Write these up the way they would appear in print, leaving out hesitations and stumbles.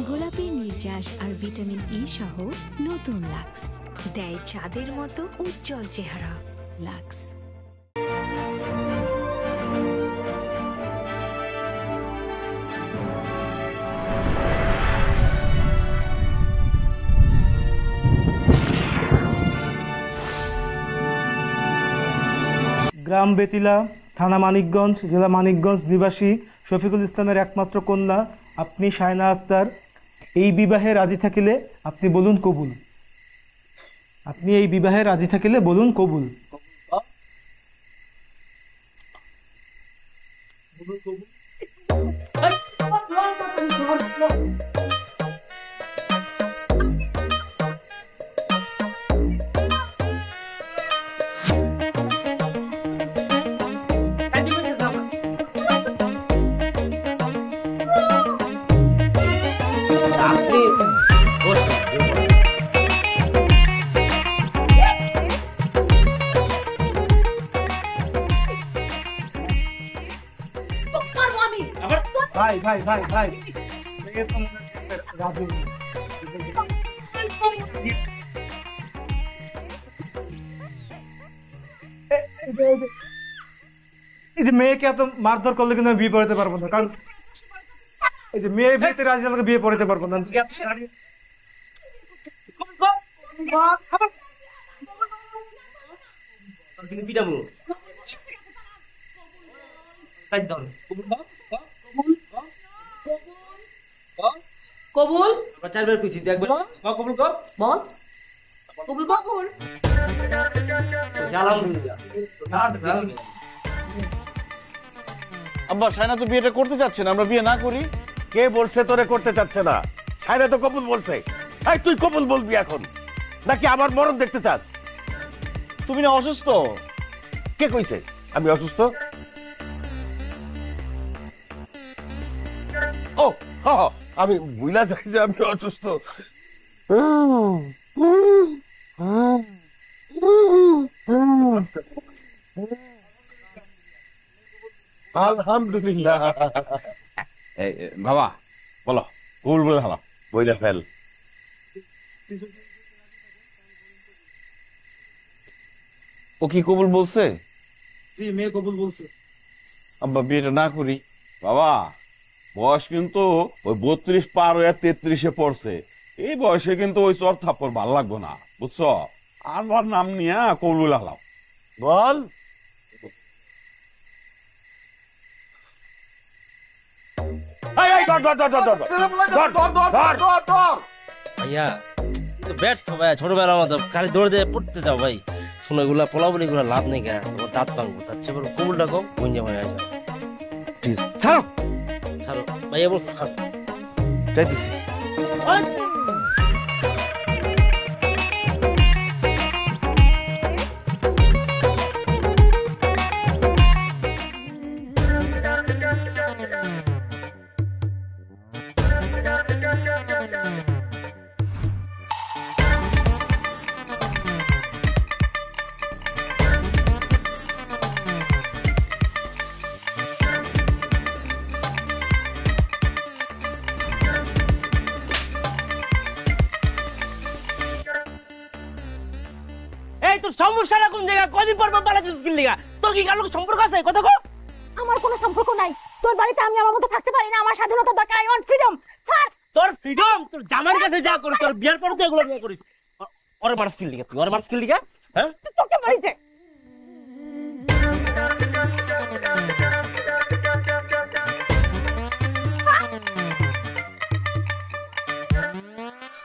গোলাপি নির্যাস আর vitamin E সহ নতুন লাক্স দেয় চাঁদের মতো উজ্জ্বল চেহারা। লাক্স। গ্রাম বেতিলা, থানা মানিকগঞ্জ, জেলা মানিকগঞ্জ নিবাসী শফিকুল ইসলামের একমাত্র কন্যা আপনি শায়না আক্তার। এই বিবাহে রাজি থাকিলে আপনি বলুন কবুল। আপনি এই বিবাহে রাজি থাকিলে বলুন কবুল। ভাই ভাই ভাই ভাই এই যে মেয়েকে এত মারধর করলে কিন্তু আমি বিয়ে পড়াতে পারবো না, কারণ এই যে মেয়ে বিয়েতে রাজি হলে বিয়ে পড়াতে পারবো না। কবুল চারবার কইছি একবার কবুল কর বল কবুল কবুল আব্বা শায়না তো বিয়েটা করতে চাচ্ছে না, আমরা বিয়ে না করি। কে বলছে তোরে করতে চাচ্ছে না? শায়না তো কবুল বলছে। এই তুই কবুল বলবি এখন নাকি আমার মরণ দেখতে চাস? তুমি না অসুস্থ? কে কইছে আমি অসুস্থ? ও আমি বুঝলা যাই যে আমি অসুস্থ। আলহামদুলিল্লাহ। বাবা বলো কবুল বলে হালা বইলা ফেল। ও কি কবুল বলছে? জি মেয়ে কবুল বলছে। আব্বা বিয়েটা না করি। বাবা বয়স কিন্তু ওই 32 পার হয়ে 33-এ পড়ছে। এই বয়সে কিন্তু ওই চর থাপ্পড় ভালো লাগবো না, বুঝছো? আমার নাম নিয়ে কবুল হালাও বল। ভাইয়া ব্যর্থ ভাইয়া, ছোটবেলার মতো খালি দৌড়ে দিয়ে পড়তে যাও ভাই। শুনে এগুলা পোলাবলি গুলা লাভ নেই গা, তোমার দাঁত ভাঙবো। তার চেয়ে বড় কবুলটা কম গুঞ্জা ভাইয়া ছাড়ো ছাড়ো ভাইয়া, বলছো ছাড়ো চাইতেছি। এই তোর সমস্যাটা কোন জায়গা? কদিন পর পালাচ্ছিস কি লিগা? তোর কি কারোর সম্পর্ক আছে? কথা কও। আমার কোনো সম্পর্ক নাই। তোর বাড়িতে আমি আমার মতো থাকতে পারি না। আমার স্বাধীনতা দরকার। I want freedom. ছাড়। তোর ফ্রিডম তোর জামার কাছে যা করিস, তোর বিয়ার পরে তো এগুলো বিয়ে করিস। ওরে মারস কি লিগা? তুই ওরে মারস কি লিগা? হ্যাঁ তোকে বাড়িতে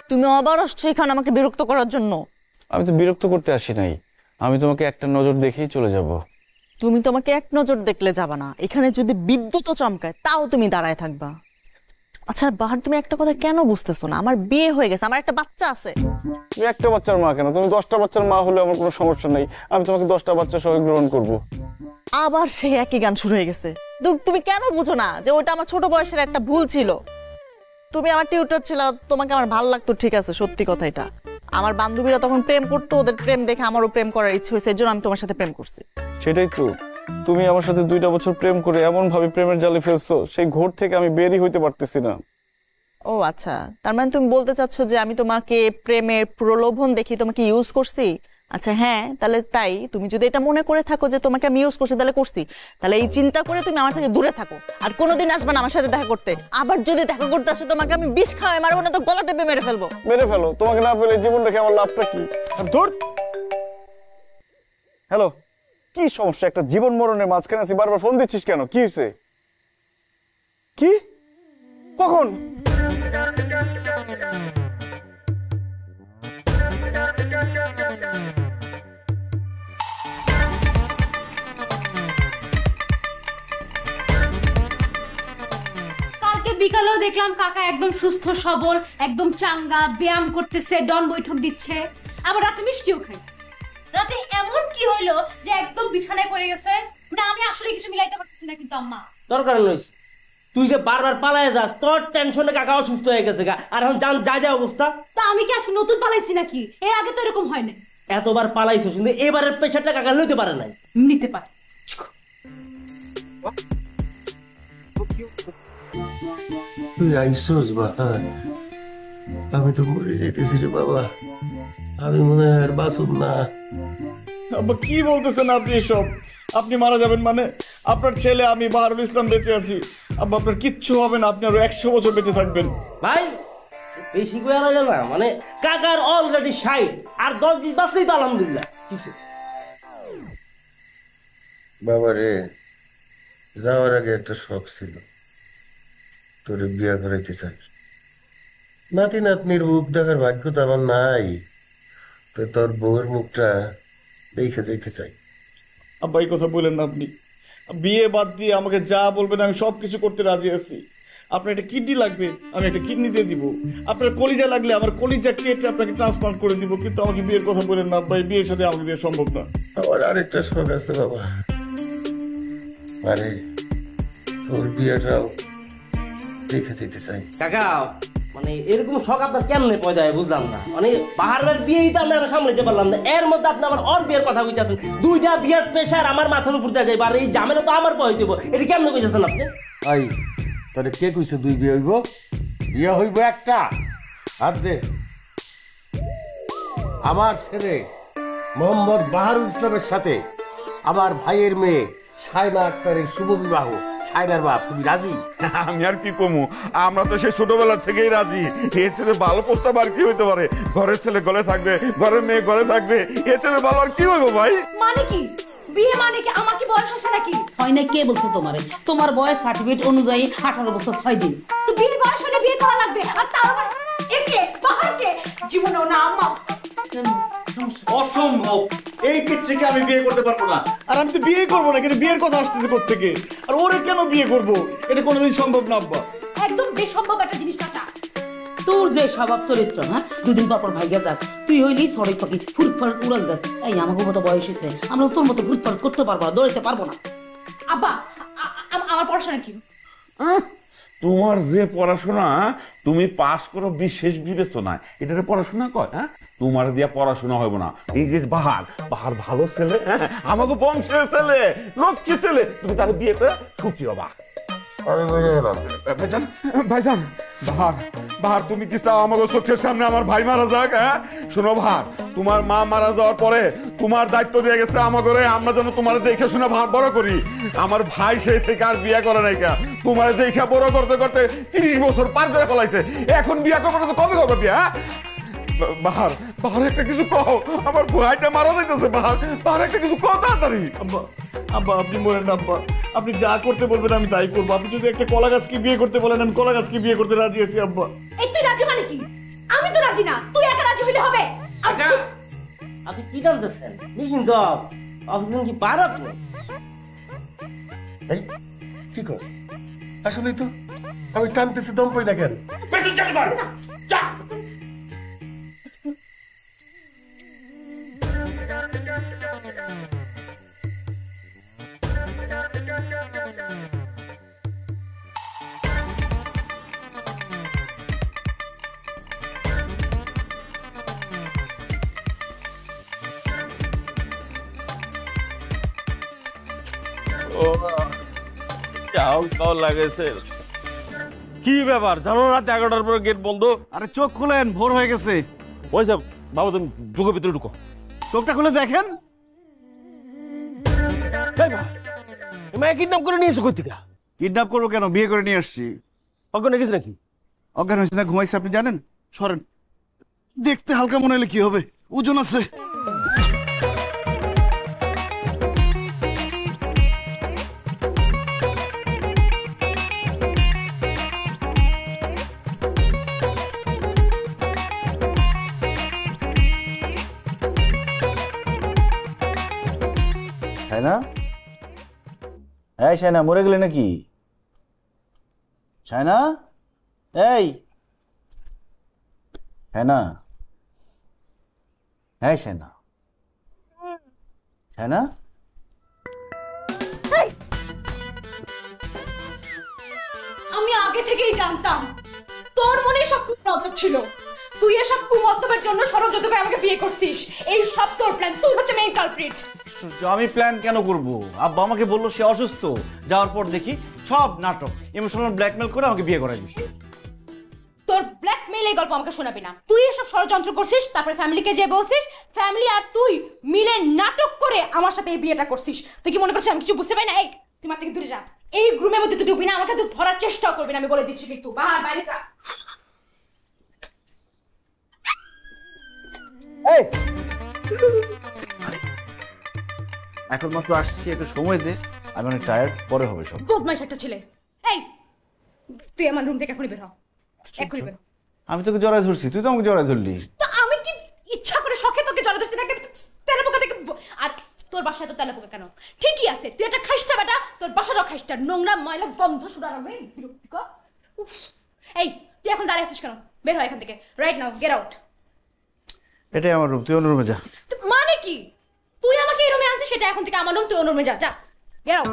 তুমি আবার আসছো এখানে আমাকে বিরক্ত করার জন্য। আমি তো বিরক্ত করতে আসি নাই, আমি তোমাকে একটা নজর দেখেই চলে যাব। তুমি তোমাকে এক নজর দেখলে যাবা না, এখানে যদি বিদ্যুৎও চমকায় তাও তুমি দাঁড়ায় থাকবা। আচ্ছা বাহার, তুমি একটা কথা কেন বুঝতেছো না? আমার বিয়ে হয়ে গেছে, আমার একটা বাচ্চা আছে। তুমি একটা বাচ্চার মা কেন? তুমি 10টা বাচ্চার মা হলে আমার কোনো সমস্যা নেই, আমি তোমাকে 10টা বাচ্চা সহ গ্রহণ করব। আবার সেই একই গান শুরু হয়ে গেছে। তুমি কেন বুঝো না যে ওটা আমার ছোট বয়সের একটা ভুল ছিল? তুমি আমার টিউটর ছিল, তোমাকে আমার ভালো লাগতো, ঠিক আছে, সত্যি কথা এটা। আমার বান্ধবীরা তখন প্রেম করতো, ওদের প্রেম দেখে আমারও প্রেম করার ইচ্ছে হয়েছে, এর জন্য আমি তোমার সাথে প্রেম করছি। সেটাই তো, তুমি আমার সাথে 2টা বছর প্রেম করে এমন ভাবে প্রেমের জালে ফেলছো, সেই ঘোর থেকে আমি বেরই হইতে পারতেছি না। ও আচ্ছা, তার মানে তুমি বলতে চাচ্ছ যে আমি তোমাকে প্রেমের প্রলোভন দেখি তোমাকে ইউজ করছি? আচ্ছা হ্যাঁ, তাহলে তাই। তুমি যদি এটা মনে করে থাকো যে তোমাকে আমি ইউজ করছি, তাহলে করছি। তাহলে এই চিন্তা করে তুমি আমার থেকে দূরে থাকো, আর কোনোদিন আসবে না আমার সাথে দেখা করতে। আবার যদি দেখা করতে আসো, তোমাকে আমি বিষ খাওয়াই মারবো না তো গলা টেপে মেরে ফেলবো। মেরে ফেলো, তোমাকে না পেলে জীবন রেখে আমার লাভটা কি? ধুর। হ্যালো, কি সমস্যা? একটা জীবন মরণের মাঝখানে আছি, বারবার ফোন দিচ্ছিস কেন? কি হয়েছে? কি? কখন? কালকে বিকালেও দেখলাম কাকা একদম সুস্থ সবল, একদম চাঙ্গা, ব্যায়াম করতেছে, ডন বৈঠক দিচ্ছে, আবার রাতে মিষ্টিও খাই। রাতে এমন কি হইলো যে একদম বিছানায় পড়ে গেছে? না আমি আসলে কিছু মিলাইতে পারতেছি না। কিন্তু আম্মা দরকার নইস, তুই যে বারবার পালায় যাস, তোর টেনশনে কাকা অসুস্থ হয়ে গেছে গা। আর এখন জান যা যা অবস্থা। তা আমি কি আজকে নতুন পালাইছি নাকি? এর আগে তো এরকম হয় না। এতবার পালাইছিস কিন্তু এবারের প্রেশারটা কাকা লইতে পারে নাই। নিতে পারে। তুই আইসোস বাহার, আমি তো মরে যেতেছি রে বাবা। আমি মনে হয় আর বাঁচব না। আব্বা কি বলতেছেন আপনি এসব? আপনি মারা যাবেন মানে? আপনার ছেলে আমি বাহারুল ইসলাম বেঁচে আছি। আব্বা আপনার কিচ্ছু হবে না, আপনি আরো 100 বছর বেঁচে থাকবেন। ভাই বেশি করে আনা না, মানে কাকার অলরেডি 60, আর 10 দিন বাঁচলেই তো আলহামদুলিল্লাহ। বাবা রে, যাওয়ার আগে একটা শখ ছিল, তোরে বিয়া করাইতে চাই। নাতি নাতনির মুখ দেখার ভাগ্য তো আমার নাই, তো তোর বউয়ের মুখটা দেখে যাইতে চাই। আব্বা এই কথা বলেন না আপনি। বিয়ে বাদ দিয়ে আমাকে যা বলবেন আমি সব কিছু করতে রাজি আছি। আপনার একটা কিডনি লাগবে, আমি একটা কিডনি দিয়ে দিব। আপনার কলিজা লাগলে আমার কলিজা কেটে আপনাকে ট্রান্সপ্লান্ট করে দিব। কিন্তু আমাকে বিয়ের কথা বলেন না আব্বা, এই বিয়ের সাথে আমাকে দিয়ে সম্ভব না। আমার আরেকটা শখ আছে বাবা, আরে তোর বিয়েটাও দেখে যেতে চাই। কাকা মানে এরকম শখ আপনার কেমনে পয়দা হয় বুঝলাম না। মানে বাহারের বিয়েই তো আমরা সামলাইতে পারলাম না, এর মধ্যে আপনি আমার ওর বিয়ের কথা কইতেছেন। 2টা বিয়ের প্রেশার আমার মাথার উপর দিয়ে যাইব, আর এই ঝামেলা তো আমার বই দেব। এটা কেমনে কইতেছেন আপনি? আই তোরে কে কইছে 2 বিয়ে হইব? বিয়ে হইব একটা। হাত দে। আমার ছেলে মোহাম্মদ বাহারুল ইসলামের সাথে আমার ভাইয়ের মেয়ে শায়না আক্তারের শুভ বিবাহ। শায়নার বাপ, তুমি রাজি? আমি আর কি কমু, আমরা তো সেই ছোটবেলা থেকেই রাজি। এর সাথে ভালো প্রস্তাব আর কি হইতে পারে? ঘরের ছেলে ঘরে থাকবে, ঘরের মেয়ে ঘরে থাকবে, এর সাথে ভালো আর কি হইব ভাই? মানে কি বিয়ে মানে কি? আমার কি বয়স আছে নাকি? হয় না, কে বলছে তোমারে? তোমার বয়স সার্টিফিকেট অনুযায়ী 18 বছর 6 দিন। তো বিয়ের বয়স হলে বিয়ে করা লাগবে। আর তার আবার একে বাহারকে জীবনেও না আম্মা। অসম্ভব, এই পিচ্ছিকে আমি বিয়ে করতে পারবো না। আর আমি তো বিয়ে করবো না, কিন্তু বিয়ের কথা আসতেছে কোত্থেকে? আর ওরে কেন বিয়ে করবো? এটা কোনোদিন সম্ভব না আব্বা। একদম বেসম্ভব একটা জিনিস চাচা। তোর যে স্বভাব চরিত্র, হ্যাঁ, 2 দিন পর ভাইগা যাস। তুই হইলি সরি পাখি, ফুরুত ফারুত উড়াল যাস। এই আমাকে মতো বয়স হয়েছে, আমরা তোর মতো ফুরুত ফারুত করতে পারবো না, দৌড়াইতে পারবো না। আব্বা আমার পড়াশোনা কি? তোমার যে পড়াশোনা, তুমি পাস করো বিশেষ বিবেচনায়, এটারে পড়াশোনা কয়? হ্যাঁ, তোমার দিয়া পড়াশোনা হইব না। এই যে বাহার ভালো ছেলে, আমাকে বংশের ছেলে, লক্ষ্মী ছেলে, তুমি তার বিয়ে করে সুখী হবা। ভাইজান ভাইজান, বাহার তুমি কি চাও আমাকে চোখের সামনে আমার ভাই মারা যাক? হ্যাঁ শোনো বাহার, তোমার মা মারা যাওয়ার পরে তোমার দায়িত্ব দিয়ে গেছে আমাকে, আমরা যেন তোমার দেখে শুনে বড় করি। আমার ভাই সেই থেকে আর বিয়ে করে নাই, তোমার দেখে বড় করতে করতে 30 বছর পার করে ফেলাইছে। এখন বিয়ে করবো তো কবে করবো বিয়ে? বাহার একটা কিছু কও, আমার ভাইটা মারা যাইতেছে। বাহার একটা কিছু কও তাড়াতাড়ি। আব্বা আপনি বলেন না আব্বা, আপনি যা করতে বলবেন আমি তাই করবো। আপনি যদি একটা কলা গাছকে বিয়ে করতে বলেন, আমি কলা গাছকে বিয়ে করতে রাজি আছি আব্বা। এই তুই রাজি মানে কি? আমি তো রাজি না, তুই একা রাজি হইলে হবে। আপনি কি জানতেছেন? নিশ্চিন্ত অফিসেন কি পার আপনি? এই কি কস? আসলে তো আমি টানতেছি, দম পাই না কেন? পেছন চালি মার, যা। যাও লাগেছে। কি ব্যাপার জানো রাত 11টার পরে গেট বন্ধ? আরে চোখ খুলেন, ভোর হয়ে গেছে। ওই সব বাবা তুমি ঢুকো, ভিতরে ঢুকো। চোখটা খুলে দেখেন। মায়া কিডন্যাপ করে নিয়ে এসো কই থেকে? কিডন্যাপ করবো কেন, বিয়ে করে নিয়ে আসছি। অজ্ঞান হয়ে গেছে নাকি? অজ্ঞান হয়েছে না ঘুমাইছে আপনি জানেন? সরেন, দেখতে হালকা মনে হলে কি হবে, ওজন আছে। শাইনা, এই শাইনা মরে গেলে নাকি? শাইনা, এই শাইনা, এই শাইনা, শাইনা, আমি আগে থেকেই জানতাম তোর মনে সব কুমতলব ছিল। তুই এসব কুমতলবের জন্য ষড়যন্ত্র করে আমাকে বিয়ে করছিস। এই সব তোর প্ল্যান, তুই হচ্ছে মেইন কালপ্রিট। আমি প্ল্যান কেন করব? আব্বা আমাকে বললো সে অসুস্থ, যাওয়ার পর দেখি সব নাটক, ইমোশনাল ব্ল্যাকমেল করে আমাকে বিয়ে করাই দিচ্ছে। তোর ব্ল্যাকমেইল এই গল্প আমাকে শোনাবি না। তুই এসব ষড়যন্ত্র করছিস, তারপরে ফ্যামিলিকে যে বলছিস, ফ্যামিলি আর তুই মিলে নাটক করে আমার সাথে এই বিয়েটা করছিস। তুই কি মনে করছিস আমি কিছু বুঝতে পারি না? এই তুই মার থেকে দূরে যা, এই রুমের মধ্যে তুই ঢুকবি না, আমাকে তুই ধরার চেষ্টাও করবি না, আমি বলে দিচ্ছি কিন্তু। বাহার বাইরে যা। এই এখন মাত্র আসছি, একটু সময় দে, আমি অনেক টায়ার্ড, পরে হবে সব। বদমাইশ একটা ছেলে। এই তুই আমার রুম থেকে এখনই বের হ, এখনই বের হ। আমি তোকে জড়ায় ধরছি, তুই তো আমাকে জড়ায় ধরলি। তো আমি কি ইচ্ছা করে শখে তোকে জড়া ধরছি নাকি? তেলাপোকা থেকে আর তোর বাসায় তো তেলাপোকা কেন? ঠিকই আছে, তুই একটা খাইস্তা বেটা, তোর বাসাটাও খাইস্তা, নোংরা ময়লা গন্ধ শুনার হবে, বিরক্তিকর। এই তুই এখন দাঁড়িয়ে আছিস কেন? বের হয় এখান থেকে, রাইট নাও, গেট আউট। এটাই আমার রুম, তুই অন্য রুমে যা। মানে কি? তুই আমাকে এই রুমে আনছিস, সেটা এখন থেকে আমার রুম, তুই অন্য রুমে যা, যা, গেট আউট,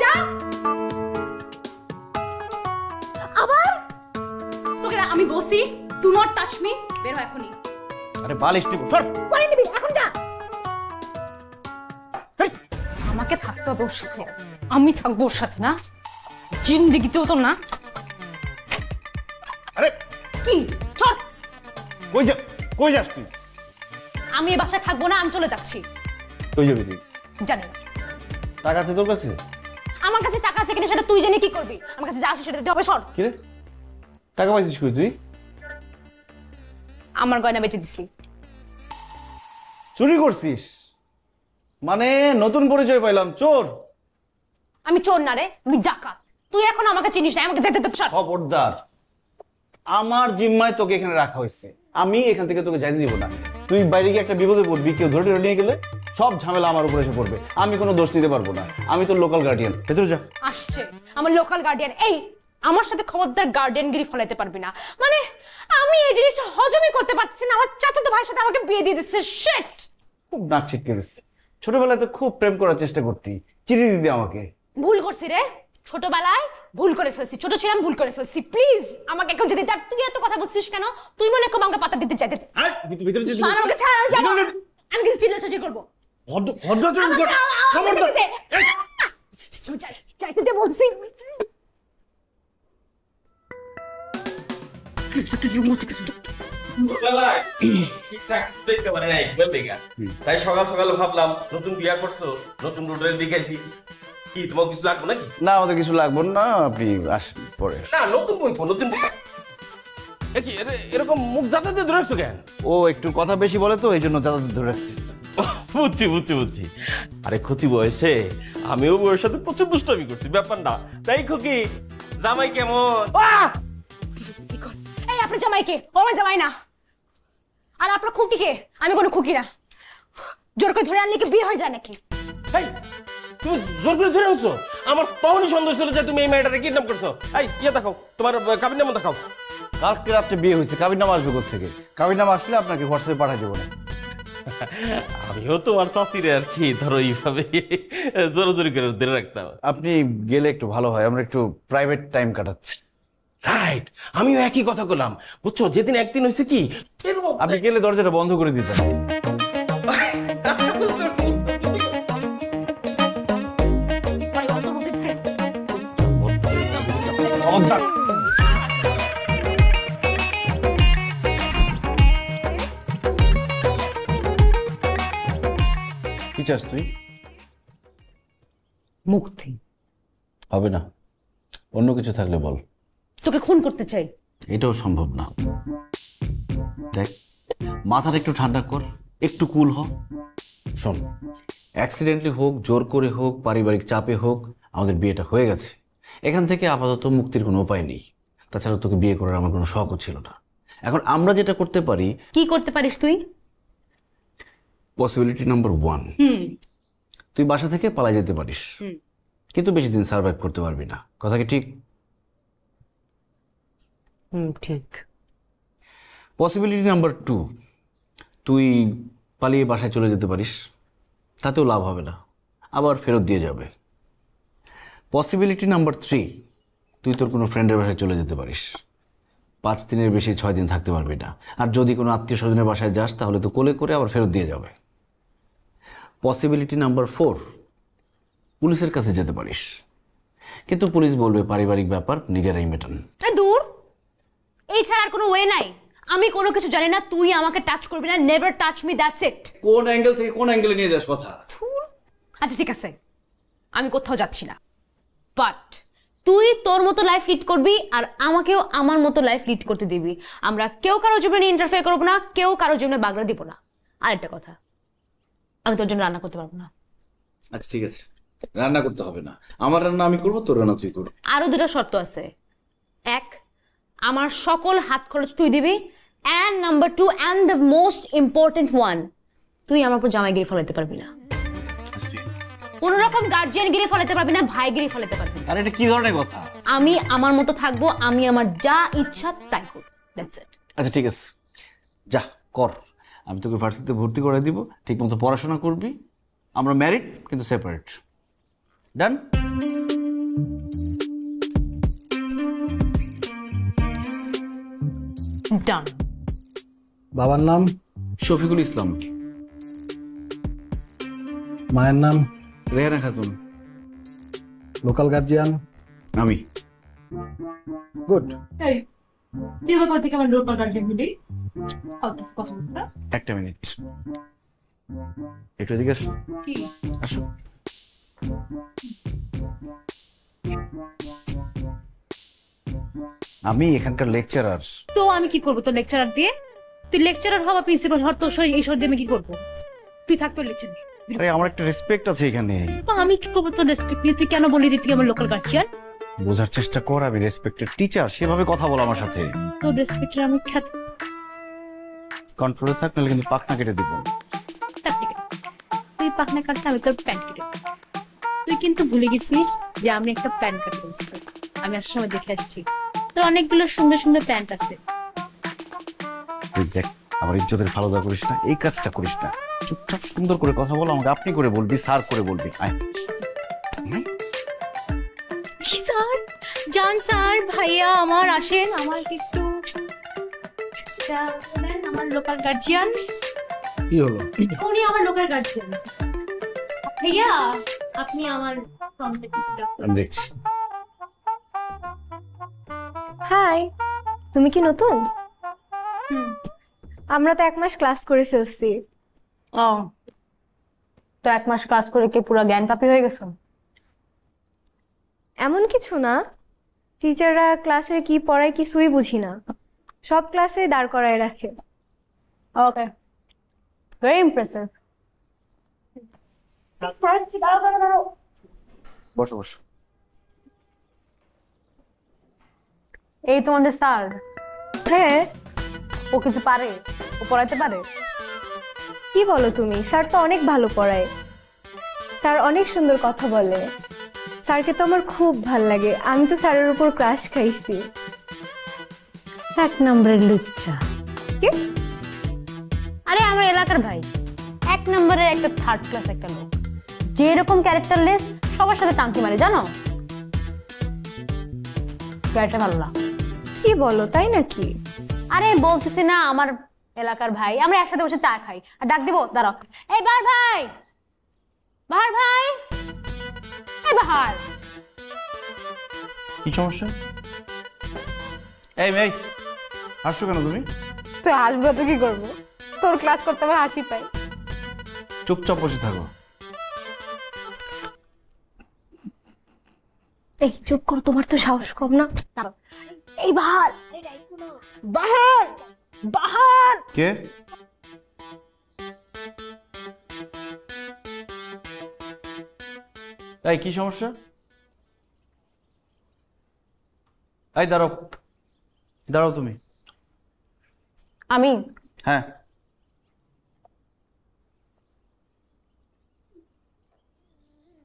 যা। আবার তোকে আমি বলছি ডু নট টাচ মি, বের হয় এখনই। আরে বালিশ নিব, সর। পরে নিবি, এখন যা। আমাকে থাকতে হবে ওর সাথে, আমি থাকবো ওর সাথে না, জিন্দেগিতেও তো না। আরে কি চল, কই যাস তুই? আমি এই বাসায় থাকবো না, আমি চলে যাচ্ছি। কই যাবি তুই? জানি না। টাকা আছে তোর কাছে? আমার কাছে টাকা আছে কিনা সেটা তুই জেনে কি করবি? আমার কাছে যা আছে সেটা দিতে হবে, সর। কি রে, টাকা পাইছিস কই তুই? আমার গয়না বেচে দিছি। চুরি করছিস? মানে নতুন পরিচয় পাইলাম, চোর। আমি চোর না রে, আমি ডাকাত। তুই এখন আমাকে চিনিস না, আমাকে যেতে দে, সর। খবরদার, আমার জিম্মায় তোকে এখানে রাখা হয়েছে, আমি এখান থেকে তোকে যাইতে দিব না। তুই বাইরে গিয়ে একটা বিপদে পড়বি, কেউ ধরে নিয়ে গেলে সব ঝামেলা আমার উপরে এসে পড়বে, আমি কোনো দোষ দিতে পারবো না। আমি তোর লোকাল গার্ডিয়ান, ভেতরে যা। আসছে আমার লোকাল গার্ডিয়ান। এই আমার সাথে খবরদার গার্ডিয়ানগিরি ফলাইতে পারবি না। মানে আমি এই জিনিসটা হজমই করতে পারছি না, আমার চাচাতো ভাইয়ের সাথে আমাকে বিয়ে দিয়ে দিচ্ছে। শিট, খুব নাক ছিটকে দিচ্ছে। ছোটবেলায় তো খুব প্রেম করার চেষ্টা করতি, চিঠি দিদি আমাকে। ভুল করছি রে, ছোটবেলায় ভুল করে ফেলছি, ছোট ছিলাম, ভুল করে ফেলছি। প্লিজ আমাকে কেউ যেতে। আর তুই এত কথা বলছিস কেন? তুই মনে কর আমাকে পাতা দিতে চাইতে। আমাকে ছাড়, আমি যাবো। আমি কিন্তু চিল্লাচাল্লি করবো। চাইতে দে বলছি। তাই সকাল সকাল ভাবলাম নতুন বিয়া করছো, নতুন রোডের দিকে আসি। কি তোমার কিছু লাগবে নাকি? না, আমাদের কিছু লাগবে না, আপনি আসেন পরে। না, নতুন বই, নতুন বই। কি এরকম মুখ যাতাতে ধরে রাখছো কেন? ও একটু কথা বেশি বলে তো, এই জন্য যাতাতে ধরে রাখছি। বুঝছি বুঝছি বুঝছি। আরে খুচি বয়সে আমিও বউয়ের সাথে প্রচুর দুষ্টামি করছি, ব্যাপার না। তাই খুকি জামাই কেমন? এই আপনার জামাই কে? ও আমার জামাই না। আর আপনার খুকি কে? আমি কোনো খুকি না। জোর করে ধরে আনলে কি বিয়ে হয়ে যায় নাকি? এই তুমি জোর করে ধরে আনছো? আমার তখনই সন্দেহ ছিল যে তুমি এই মেয়েটাকে কিডন্যাপ করছো। এই ইয়ে দেখাও, তোমার কাবিননামা দেখাও। কালকে রাত্রে বিয়ে হয়েছে, কাবিননামা আসবে কোত্থেকে? কাবিননামা আসলে আপনাকে হোয়াটসঅ্যাপে পাঠিয়ে দেবো না। আমিও তোমার চাচিরে আর কি ধরো এইভাবে জোরাজোরি করে ধরে রাখতাম। আপনি গেলে একটু ভালো হয়, আমরা একটু প্রাইভেট টাইম কাটাচ্ছি। রাইট, আমিও একই কথা বললাম। বুঝছো, যেদিন একদিন হয়েছে কি, আপনি গেলে দরজাটা বন্ধ করে দিতেন। কি চাস তুই? মুক্তি। হবে না, অন্য কিছু থাকলে বল। তোকে খুন করতে চাই। এটাও সম্ভব না। দেখ, মাথাটা একটু ঠান্ডা কর, একটু কুল হ। শোন, অ্যাক্সিডেন্টলি হোক, জোর করে হোক, পারিবারিক চাপে হোক, আমাদের বিয়েটা হয়ে গেছে। এখান থেকে আপাতত মুক্তির কোনো উপায় নেই। তাছাড়া তোকে বিয়ে করার আমার কোনো শখও ছিল না। এখন আমরা যেটা করতে পারি। কি করতে পারিস তুই? পসিবিলিটি নাম্বার 1, তুই বাসা থেকে পালাই যেতে পারিস, কিন্তু বেশি দিন সার্ভাইভ করতে পারবি না। কথা কি ঠিক? ঠিক। পসিবিলিটি নাম্বার 2, তুই পালিয়ে বাসায় চলে যেতে পারিস, তাতেও লাভ হবে না, আবার ফেরত দিয়ে যাবে। পসিবিলিটি নাম্বার 3, তুই তোর কোনো ফ্রেন্ডের বাসায় চলে যেতে পারিস, 5 দিনের বেশি 6 দিন থাকতে পারবি না। আর যদি কোনো আত্মীয় স্বজনের বাসায় যাস তাহলে তো কোলে করে আবার ফেরত দিয়ে যাবে। পসিবিলিটি নাম্বার 4, পুলিশের কাছে যেতে পারিস, কিন্তু পুলিশ বলবে পারিবারিক ব্যাপার, নিজেরাই মেটান। দূর, এই ছাড়া আর কোনো ওয়ে নাই। আমি কোনো কিছু জানি না, তুই আমাকে টাচ করবি না। Never touch me, that's it. কোন অ্যাঙ্গেল থেকে কোন অ্যাঙ্গেলে নিয়ে যাস কথা? আচ্ছা ঠিক আছে, আমি কোথাও যাচ্ছি না, বাট তুই তোর মতো লাইফ লিড করবি আর আমাকেও আমার মতো লাইফ লিড করতে দিবি। আমরা কেউ কারো জীবনে ইন্টারফেয়ার করবো না, কেউ কারো জীবনে বাগড়া দিব না। আর একটা কথা, আমি তোর জন্য রান্না করতে পারবো না। আচ্ছা ঠিক আছে, রান্না করতে হবে না, আমার রান্না আমি করবো, তোর রান্না তুই করবি। আরো 2টা শর্ত আছে। 1, আমার সকল হাত খরচ তুই দিবি, and number 2 and the most important one, তুই আমার উপর জামাইগিরি ফলাতে পারবি না। কোন রকম গার্জিয়ানগিরি ফলাতে পারবি না, ভাইগিরি ফলাতে পারবি না। আর এটা কি ধরনের কথা? আমি আমার মতো থাকবো, আমি আমার যা ইচ্ছা তাই করব, দ্যাটস ইট। আচ্ছা ঠিক আছে, যা কর, আমি তোকে ভার্সিটিতে ভর্তি করে দিব, ঠিকমতো পড়াশোনা করবি। আমরা ম্যারিড কিন্তু সেপারেট। ডান? ডান। বাবার নাম? শফিকুল ইসলাম। মায়ের নাম? রেহানা খাতুন। Local guardian? আমি। গুড। এই তুই আমার কথা থেকে আমার লোকাল গার্জিয়ান দিলি? কথা বলটা? একটা মিনিট, একটু এদিকে আসো। কি? আসো। আমি এখানকার লেকচারার। তো আমি কি করবো তোর লেকচারার দিয়ে? তুই লেকচারার হওয়া প্রিন্সিপাল হওয়ার তোর এই সর দিয়ে আমি কি করবো? তুই থাক তোর লেকচার নিয়ে। আরে আমার একটা রেসপেক্ট আছে এখানে। তো আমি কি করবো তোর রেসপেক্ট নিয়ে? তুই কেন বলি যে তুই আমার লোকাল গার্জিয়ান? বোঝার চেষ্টা কর, আমি রেসপেক্টেড টিচার, সেভাবে কথা বল আমার সাথে। তোর রেসপেক্টের আমি খ্যাত। কন্ট্রোলে থাক, নাহলে কিন্তু পাখনা কেটে দিব। তুই পাখনা কাটতে, আমি তোর প্যান্ট কেটে দেব। তুই কিন্তু ভুলে গেছিস যে আমি একটা প্যান্ট কাটতে বসতে। আমি আসার সময় দেখে আসছি তোর অনেকগুলো সুন্দর সুন্দর প্যান্ট আছে। প্লিজ দেখ, আমার ইজ্জতের ফালুদা করিস না, এই কাজটা করিস না। চুপচাপ সুন্দর করে কথা বল, আমাকে আপনি করে বলবি, স্যার করে বলবি। আয় স্যার, জান স্যার, ভাইয়া আমার আসেন, আমার একটু আমার লোকাল গার্জিয়ান। কি হলো? উনি আমার লোকাল গার্জিয়ান। ভাইয়া আপনি আমার আমি দেখছি। হাই, তুমি কি নতুন? আমরা তো 1 মাস ক্লাস করে ফেলছি। ও, তো 1 মাস ক্লাস করে কি পুরো জ্ঞান পাপি হয়ে গেছো? এমন কিছু না, টিচাররা ক্লাসে কি পড়ায় কিছুই বুঝি না, সব ক্লাসে দাঁড় করায় রাখে। ওকে, ভেরি ইমপ্রেসিভ। বসো বসো। এই তোমাদের স্যার? হ্যাঁ। ও কিছু পারে? ও পড়াইতে পারে? কি বলো তুমি? স্যার তো অনেক ভালো পড়ায়, স্যার অনেক সুন্দর কথা বলে, স্যারকে তো আমার খুব ভাল লাগে। আমি তো স্যারের উপর ক্রাশ খাইছি। 1 নম্বরের লুচ্চা। কি? আরে আমার এলাকার ভাই, 1 নম্বরের একটা 3rd ক্লাস একটা লোক, যে এরকম ক্যারেক্টারলেস, সবার সাথে টাঙ্কি মারে, জানো? ক্যারেক্টার ভালো না। কি বলো, তাই নাকি? আরে বলতেছি না, আমার এলাকার ভাই, আমরা একসাথে বসে চা খাই। আর ডাক দিব, দাঁড়াও, এই বাহার ভাই, বাহার ভাই, এই বাহার। কি সমস্যা? এই মেয়ে, হাসছো কেন তুমি? তুই হাসবো তো কি করবো? তোর ক্লাস করতে আমার হাসি পাই। চুপচাপ বসে থাকো। এই চুপ কর, তোমার তো সাহস কম না। এই বাহার, বাহার, বাহার। কে? এই কি সমস্যা? এই দাঁড়াও, দাঁড়াও তুমি। আমি? হ্যাঁ।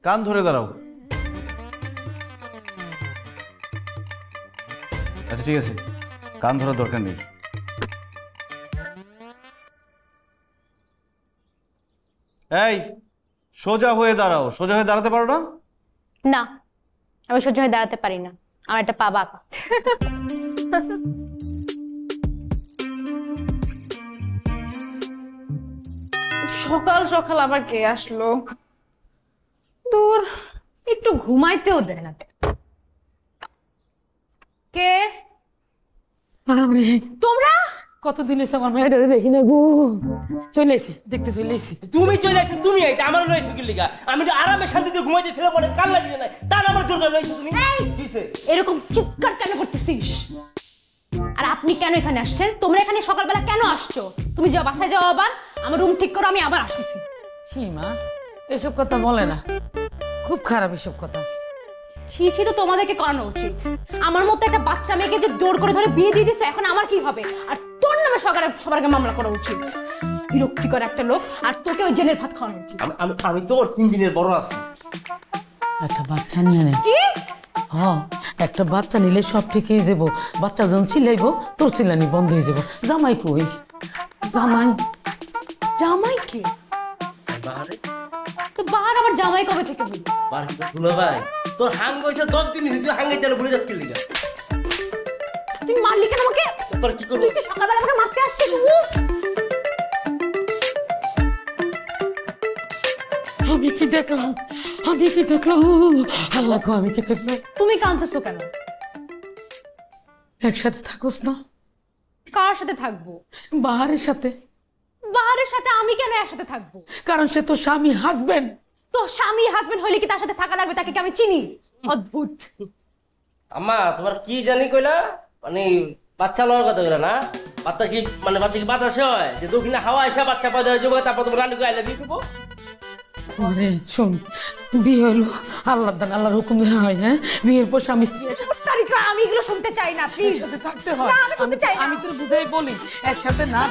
কান ধরে দাঁড়াও। আচ্ছা ঠিক আছে, কান ধরার দরকার নেই। এই সোজা হয়ে দাঁড়াও। সোজা হয়ে দাঁড়াতে পারো না? না, আমি সোজা হয়ে দাঁড়াতে পারি না, আমার একটা পা বাঁকা। সকাল সকাল আবার কে আসলো? দূর, একটু ঘুমাইতেও দেয় না। কে তোমরা? কতদিন এসে আমার মেয়েটারে দেখি না গো। চলে এসি, দেখতে চলে এসি। তুমি চলে আসছো, তুমি এইটা আমার লইছো কি লিগা? আমি তো আরামে শান্তিতে ঘুমাইতে ছিল বলে কাল লাগিয়ে নাই, তার আমার জোর করে লইছো তুমি। এরকম চিৎকার কেন করতেছিস? আর আপনি কেন এখানে আসছেন? তোমরা এখানে সকালবেলা কেন আসছো? তুমি যাও, বাসায় যাও, আবার আমার রুম ঠিক করো, আমি আবার আসতেছি। ছি মা, এসব কথা বলে না, খুব খারাপ এসব কথা। ছি ছি তো তোমাদেরকে করানো উচিত। আমার মতো একটা বাচ্চা মেয়েকে যে জোর করে ধরে বিয়ে দিয়ে দিছো, এখন আমার কি হবে? আর তোর নামে সবার আগে মামলা করা উচিত। বিরক্তিকর একটা লোক, আর তোকে ওই জেলের ভাত খাওয়ানো উচিত। আমি তো 3 দিনের বড় আছি। একটা বাচ্চা নিয়ে নে। কি? হ্যাঁ, একটা বাচ্চা নিলে সব ঠিক হয়ে যাবো। বাচ্চা যখন চিল্লাইবো তোর চিল্লানি বন্ধ হয়ে যাবো। জামাই কই? জামাই? জামাই কে? তো বাহার আবার জামাই কবে থেকে বলি? বাহার কি ভুলো ভাই? তোর হাঙ্গ হইছে 10 দিন হইছে, তুই হাঙ্গাই তেলে ভুলে যাচ্ছিস লিগা। তুই মারলি কেন আমাকে? তোর কি করব? তুই তো সকালবেলা আমাকে মারতে আসছিস। আমি কি দেখলাম? আমি কি দেখলাম? আল্লাহ গো, আমি কি দেখলাম? তুমি কাঁদতেছো কেন? একসাথে থাকোস না? কার সাথে থাকবো? বাহারের সাথে। বাহারের সাথে আমি কেন একসাথে থাকবো? কারণ সে তো স্বামী, হাজবেন্ড। তো স্বামী হাজবেন্ড হইলে কি তার সাথে থাকা লাগবে? তাকে কি আমি চিনি? অদ্ভুত। আম্মা তোমার কি জানি কইলা? মানে বাচ্চা লওয়ার কথা কইলা না? বাচ্চা কি মানে বাচ্চা কি বাতাসে হয় যে দক্ষিণে হাওয়া এসে বাচ্চা পয়দা হয়ে যাবে, তারপর তোমার রানী কইলা বিয়ে করবো? আরে শোন, বিয়ে হলো আল্লাহর দান, আল্লাহর হুকুম হয়। হ্যাঁ, বিয়ের পর স্বামী স্ত্রী তারিকা, আমি এগুলো শুনতে চাই না, প্লিজ। একসাথে থাকতে হয়। না, আমি শুনতে চাই না। আমি তোর বুঝাই বলি, একসাথে না।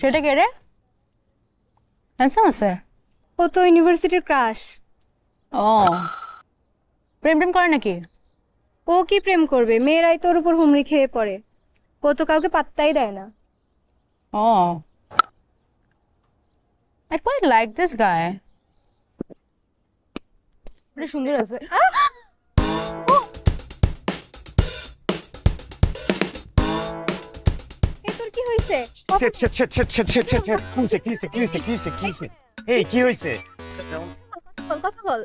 সেটা কে রে? হ্যান্ডসাম আছে? ও তো ইউনিভার্সিটির ক্রাশ। ও, প্রেম প্রেম করে নাকি? ও কি প্রেম করবে? মেয়েরাই তোর উপর হুমড়ি খেয়ে পড়ে। ও তো কাউকে পাত্তাই দেয় না। ও, I quite like this guy. বড় সুন্দর আছে। এই তোর কি হইছে? এই কি হইছে? কথা বল।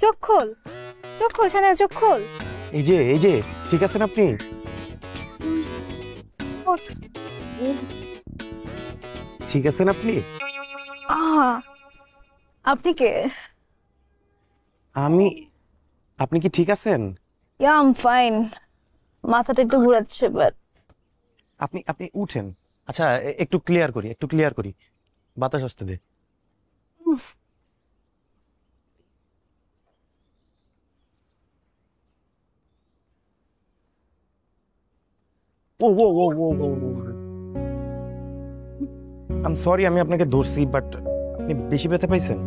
চোখ খোল, চোখ খোল, শানা চোখ খোল। এই যে ঠিক আছেন আপনি? ঠিক আছেন আপনি? আপনি কে? আপনি কি ঠিক আছেন? Yeah I am fine. মাথাটা একটু ঘোরাচ্ছে, বাট আপনি উঠেন। আচ্ছা একটু ক্লিয়ার করি, বাতাস আসতে দে। আই এম সরি, আমি আপনাকে ধরছি, বাট আপনি বেশি ব্যথা পাইছেন?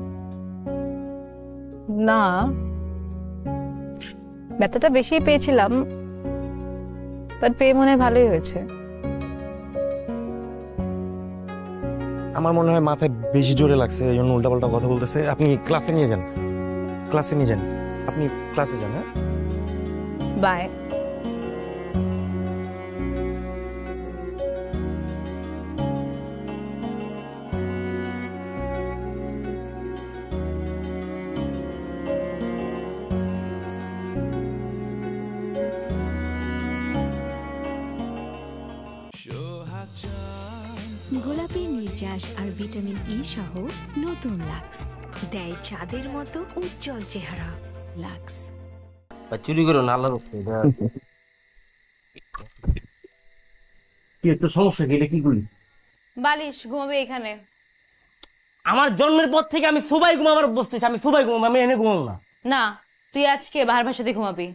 না, ব্যথাটা বেশি পেয়েছিলাম, বাট পেয়ে মনে হয় ভালোই হয়েছে। আমার মনে হয় মাথায় বেশি জোরে লাগছে, এই জন্য উল্টাপাল্টা কথা বলতেছে। আপনি ক্লাসে নিয়ে যান, আপনি ক্লাসে যান। হ্যাঁ, বাই। নির্যাস আর ভিটামিন ই সহ নতুন লাক্স দেয় চাঁদের মতো উজ্জ্বল চেহারা। লাক্স চুরি করো না আল্লাহর কি একটা সমস্যা কি, এটা কি করি? বালিশ ঘুমাবে এখানে। আমার জন্মের পর থেকে আমি সবাই ঘুমাবার বসতেছি, আমি সবাই ঘুমাবো, আমি এনে ঘুমাবো না। না, তুই আজকে বাহার ভাষাতে ঘুমাবি।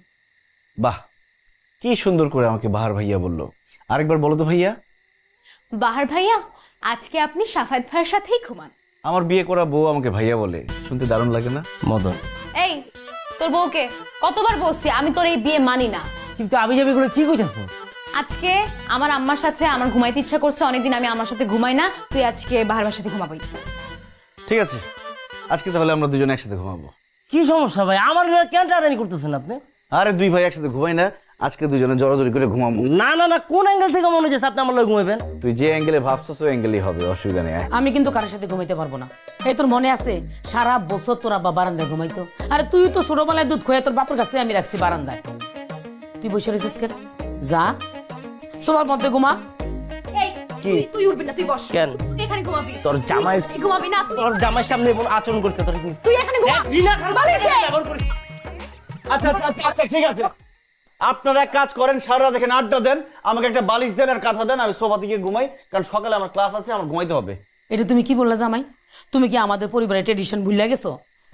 বাহ, কি সুন্দর করে আমাকে বাহার ভাইয়া বললো। আরেকবার বলো তো ভাইয়া। বাহার ভাইয়া, আজকে আপনি সাফায়েত ভাইয়ের সাথেই ঘুমান। আমার বিয়ে করা বউ আমাকে ভাইয়া বলে, শুনতে দারুণ লাগে না? মদন, এই তোর বউকে কতবার বলছি আমি তোর এই বিয়ে মানি না। কিন্তু আবি যাবি করে কি কইতাছ? আজকে আমার আম্মার সাথে আমার ঘুমাইতে ইচ্ছা করছে, অনেকদিন আমি আমার সাথে ঘুমাই না, তুই আজকে বাহার ভাষাতে ঘুমাবি। ঠিক আছে, আজকে তাহলে আমরা দুজন একসাথে ঘুমাবো। কি সমস্যা ভাই, আমার কেন টানাটানি করতেছেন আপনি? আরে দুই ভাই একসাথে ঘুমাই না, আজকে দুজনে জড়াজড়ি করে ঘুমাবো। না না না, কোন অ্যাঙ্গেল থেকে মনে হচ্ছে আপনি আমার লগে ঘুমাবেন? তুই যে অ্যাঙ্গেলে ভাবছস ওই অ্যাঙ্গেলই হবে, অসুবিধা নেই। আমি কিন্তু কারোর সাথে ঘুমাইতে পারবো না। এই তোর মনে আছে সারা বছর তোর আব্বা বারান্দায় ঘুমাইতো? আরে তুই তো ছোটবেলায় দুধ খোয়া তোর বাপের কাছে আমি রাখছি বারান্দায়, তুই বসে রয়েছিস কেন? যা সবার মধ্যে ঘুমা। এই তুই উঠবি না, তুই বস। কেন? তুই এখানে ঘুমাবি। তোর জামাই ঘুমাবি না, তোর জামাইয়ের সামনে এমন আচরণ করতে তোর কি? তুই এখানে ঘুমা। আচ্ছা আচ্ছা আচ্ছা ঠিক আছে, আপনারা এক কাজ করেন, সারা রাত এখানে আড্ডা দেন, আমাকে একটা বালিশ দেন আর কাঁথা দেন, আমি সোফাতে গিয়ে ঘুমাই, কারণ সকালে আমার ক্লাস আছে, আমার ঘুমাইতে হবে। এটা তুমি কি বললা জামাই? তুমি কি আমাদের পরিবারের ট্রেডিশন ভুলে গেছো?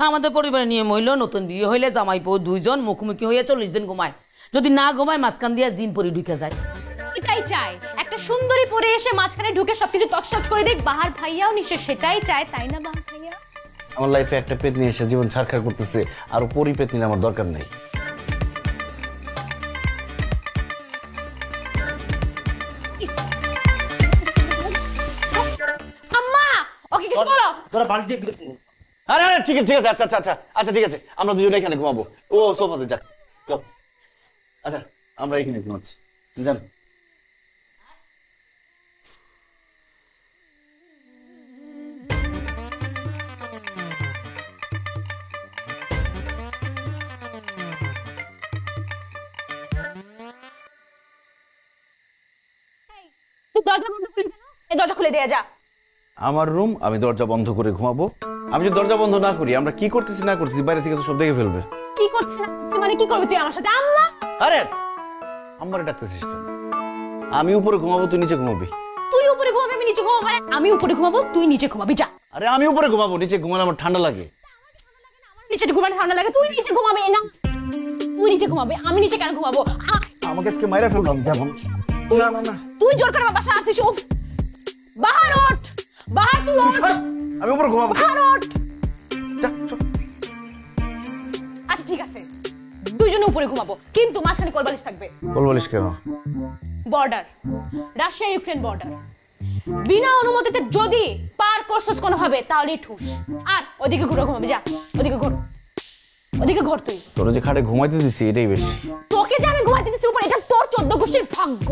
আমাদের পরিবারের নিয়ম হইল নতুন বিয়ে হইলে জামাই বউ দুইজন মুখোমুখি হইয়া 40 দিন ঘুমায়, যদি না ঘুমায় মাঝখান দিয়া জিন পরি ঢুকে যায়। এটাই চাই, একটা সুন্দরী পরে এসে মাঝখানে ঢুকে সবকিছু তছনছ করে দেখ। বাহার ভাইয়াও নিশ্চয় সেটাই চায়, তাই না বাহার ভাইয়া? আমার লাইফে একটা পেতনি এসে জীবন ছাড়খাড় করতেছে, আর পরি পেতনি আমার দরকার নেই। আম্মা ওকে কিছু বলো। তোরা বাড়িতে আরে আরে ঠিক আছে ঠিক আছে, আচ্ছা আচ্ছা আচ্ছা আচ্ছা ঠিক আছে, আমরা দুজনে এখানে ঘুমাবো। ও সোফাতে যাক, চল। আচ্ছা আমরা এখানে ঘুমাচ্ছি, জান। তুই দরজা বন্ধ করে দে, এই দরজা খুলে দিয়ে যা। আমার রুম, আমি দরজা বন্ধ করে ঘুমাবো। আমি যদি দরজা বন্ধ না করি, আমরা কি করতেছি না করতেছি বাইরে থেকে তো সব দেখে ফেলবে। কি করছিস না করছিস মানে কি করবি তুই আমার সাথে? আম্মা আরে আমারে ডাকতেছিস কেন? আমি উপরে ঘুমাবো, তুই নিচে ঘুমাবি। তুই উপরে ঘুমাবি আমি নিচে ঘুমাবো? আমি উপরে ঘুমাবো তুই নিচে ঘুমাবি, যা। আরে আমি উপরে ঘুমাবো, নিচে ঘুমালে আমার ঠান্ডা লাগে। নিচে ঘুমালে ঠান্ডা লাগে, তুই নিচে ঘুমাবি না? তুই নিচে ঘুমাবি, আমি নিচে কেন ঘুমাবো? আমাকে আজকে মাইরা ফেললাম কেমন? না না না, তুই জোর করে আমার বাসা আসিস। উফ, বাহার ওঠ, বাহার তুই ওঠ। আমি উপরে ঘুমাবো। বাহার ওঠ। আচ্ছা ঠিক আছে, দুইজনে উপরে ঘুমাবো, কিন্তু মাঝখানে কোলবালিশ থাকবে। বলিস কেন? বর্ডার, রাশিয়া ইউক্রেন বর্ডার, বিনা অনুমতিতে যদি পার করছস কোনো হবে তাহলেই ঠুস। আর ওদিকে ঘুরে ঘুমাবি, যা ওদিকে ঘুর, ওদিকে ঘর। তুই তোর যে খাটে ঘুমাইতে দিছি এটাই বেশি। তোকে যে আমি ঘুমাইতে দিছি উপরে, এটা তোর 14 গোষ্ঠীর ভাগ্য।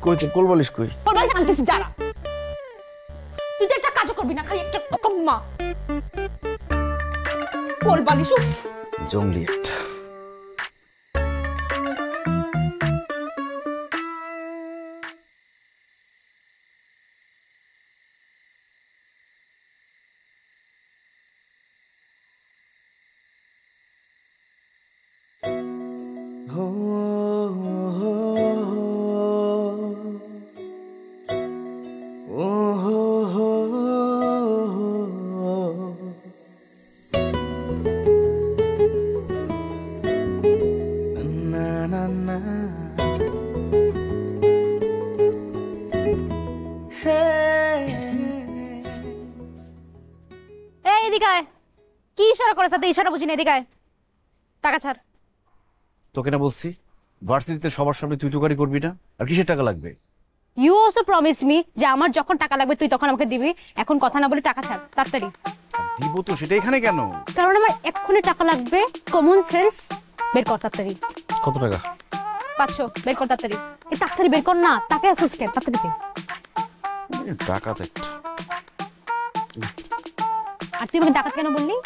কই তো কোল বলিস কই? কোলবালিশ আনতেছি যারা। তুই তো একটা কাজ করবি না, খালি একটা অকম্মা কোলবালিশ। উফ জঙ্গলি একটা। কি ইশারা করে? সাথে ইশারা বুঝি না, এদিকে আয়। টাকা ছাড়। তোকে না বলছি ভার্সিটিতে সবার সামনে তুই তুকারি করবি না। আর কিসের টাকা লাগবে? ইউ অলসো প্রমিস মি যে আমার যখন টাকা লাগবে তুই তখন আমাকে দিবি। এখন কথা না বলে টাকা ছাড় তাড়াতাড়ি। দিব তো, সেটা এখানে কেন? কারণ আমার এক্ষুনি টাকা লাগবে। কমন সেন্স বের কর তাড়াতাড়ি। কত টাকা? 500 বের কর তাড়াতাড়ি। এই তাড়াতাড়ি বের কর না, টাকা আসুস কেন? তাড়াতাড়ি দে। টাকা তো একটা। আর তুই আমাকে ডাকাত কেন বললি?